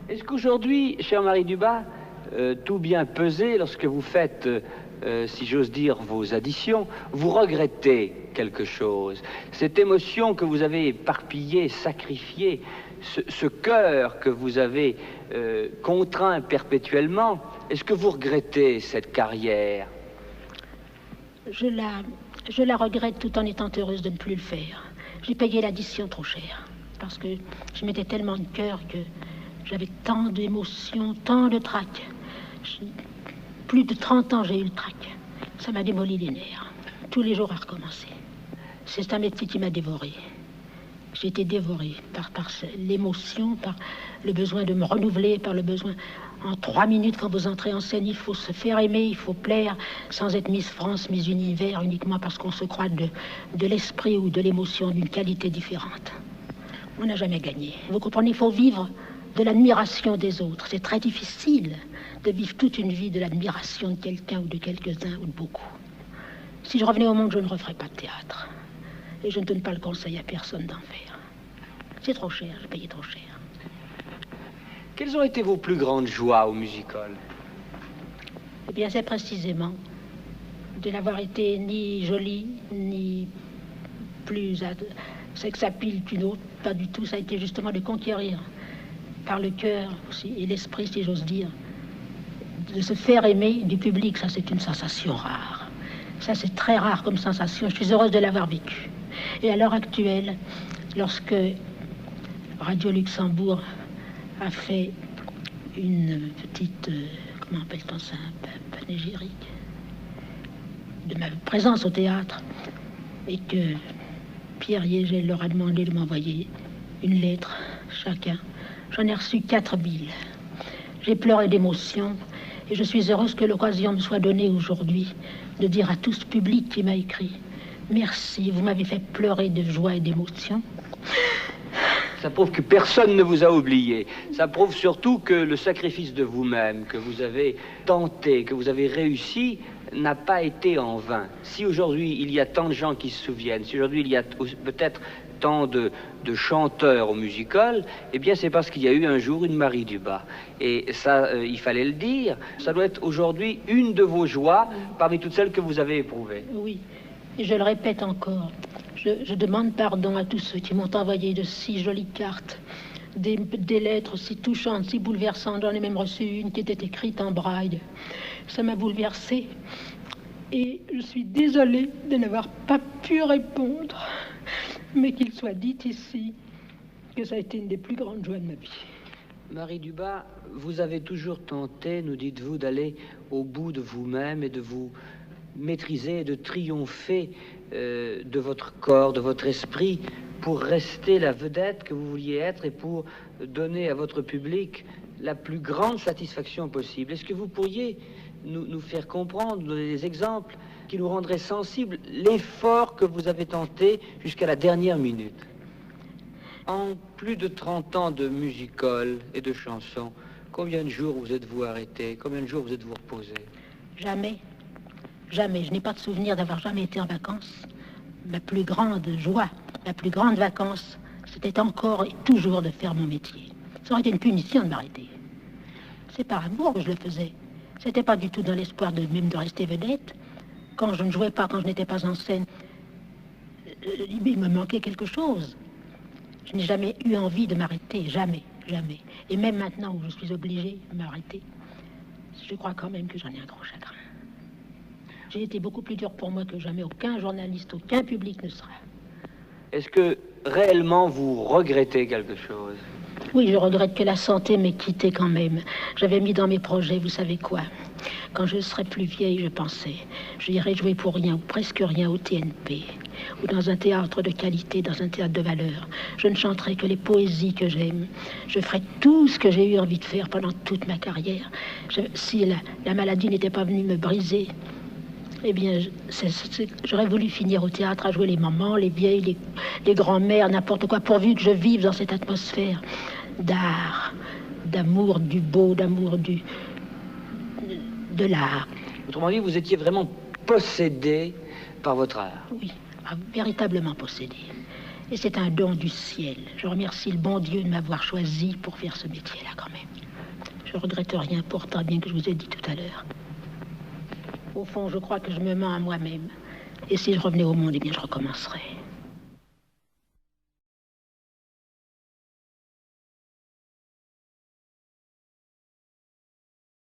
Est-ce qu'aujourd'hui, cher Marie Dubas, tout bien pesé, lorsque vous faites, si j'ose dire, vos additions, vous regrettez quelque chose? Cette émotion que vous avez éparpillée, sacrifiée, ce cœur que vous avez contraint perpétuellement, est-ce que vous regrettez cette carrière? Je la regrette tout en étant heureuse de ne plus le faire. J'ai payé l'addition trop cher, parce que je mettais tellement de cœur que j'avais tant d'émotions, tant de trac. Plus de 30 ans, j'ai eu le trac. Ça m'a démoli les nerfs. Tous les jours à recommencer. C'est un métier qui m'a dévoré. J'ai été dévorée par l'émotion, par le besoin de me renouveler, par le besoin... En 3 minutes, quand vous entrez en scène, il faut se faire aimer, il faut plaire, sans être Miss France, Miss Univers, uniquement parce qu'on se croit de l'esprit ou de l'émotion d'une qualité différente. On n'a jamais gagné. Vous comprenez, il faut vivre de l'admiration des autres. C'est très difficile de vivre toute une vie de l'admiration de quelqu'un ou de quelques-uns ou de beaucoup. Si je revenais au monde, je ne referais pas de théâtre. Et je ne donne pas le conseil à personne d'en faire. C'est trop cher, j'ai payé trop cher. Quelles ont été vos plus grandes joies au musical? Eh bien, c'est précisément de n'avoir été ni jolie, ni plus sexapile qu'une autre. Pas du tout, ça a été justement de conquérir par le cœur aussi, et l'esprit, si j'ose dire, de se faire aimer du public. Ça, c'est une sensation rare. Ça, c'est très rare comme sensation. Je suis heureuse de l'avoir vécu. Et à l'heure actuelle, lorsque Radio Luxembourg a fait une petite, comment appelle-t-on ça, panégyrique, de ma présence au théâtre, et que Pierre Yégel leur a demandé de m'envoyer une lettre chacun. J'en ai reçu 4000. J'ai pleuré d'émotion, et je suis heureuse que l'occasion me soit donnée aujourd'hui de dire à tout ce public qui m'a écrit « Merci, vous m'avez fait pleurer de joie et d'émotion ». Ça prouve que personne ne vous a oublié. Ça prouve surtout que le sacrifice de vous-même, que vous avez tenté, que vous avez réussi, n'a pas été en vain. Si aujourd'hui il y a tant de gens qui se souviennent, si aujourd'hui il y a peut-être tant de chanteurs au musical, eh bien c'est parce qu'il y a eu un jour une Marie Dubas. Et ça, il fallait le dire. Ça doit être aujourd'hui une de vos joies parmi toutes celles que vous avez éprouvées. Oui, et je le répète encore. Je demande pardon à tous ceux qui m'ont envoyé de si jolies cartes, des lettres si touchantes, si bouleversantes. J'en ai même reçu une qui était écrite en braille. Ça m'a bouleversée. Et je suis désolée de n'avoir pas pu répondre, mais qu'il soit dit ici que ça a été une des plus grandes joies de ma vie. Marie Dubas, vous avez toujours tenté, nous dites-vous, d'aller au bout de vous-même et de vous maîtriser, de triompher de votre corps, de votre esprit, pour rester la vedette que vous vouliez être et pour donner à votre public la plus grande satisfaction possible. Est-ce que vous pourriez nous faire comprendre, nous donner des exemples qui nous rendraient sensibles l'effort que vous avez tenté jusqu'à la dernière minute? En plus de 30 ans de musical et de chansons, combien de jours vous êtes-vous arrêté? Combien de jours vous êtes-vous reposé? Jamais. Jamais. Je n'ai pas de souvenir d'avoir jamais été en vacances. Ma plus grande joie, ma plus grande vacance, c'était encore et toujours de faire mon métier. Ça aurait été une punition de m'arrêter. C'est par amour que je le faisais. C'était pas du tout dans l'espoir de même de rester vedette. Quand je ne jouais pas, quand je n'étais pas en scène, il me manquait quelque chose. Je n'ai jamais eu envie de m'arrêter, jamais, jamais. Et même maintenant où je suis obligée de m'arrêter, je crois quand même que j'en ai un grand chagrin. J'ai été beaucoup plus dur pour moi que jamais aucun journaliste, aucun public ne sera. Est-ce que réellement vous regrettez quelque chose? Oui, je regrette que la santé m'ait quitté quand même. J'avais mis dans mes projets, vous savez quoi? Quand je serai plus vieille, je pensais, j'irai jouer pour rien ou presque rien au TNP, ou dans un théâtre de qualité, dans un théâtre de valeur. Je ne chanterai que les poésies que j'aime. Je ferai tout ce que j'ai eu envie de faire pendant toute ma carrière. Si la maladie n'était pas venue me briser, eh bien, j'aurais voulu finir au théâtre à jouer les mamans, les vieilles, les grands-mères, n'importe quoi, pourvu que je vive dans cette atmosphère d'art, d'amour du beau, d'amour de l'art. Autrement dit, vous étiez vraiment possédé par votre art. Oui, véritablement possédé. Et c'est un don du ciel. Je remercie le bon Dieu de m'avoir choisi pour faire ce métier-là, quand même. Je regrette rien, pourtant, bien que je vous ai dit tout à l'heure. Au fond, je crois que je me mens à moi-même. Et si je revenais au monde, eh bien, je recommencerais.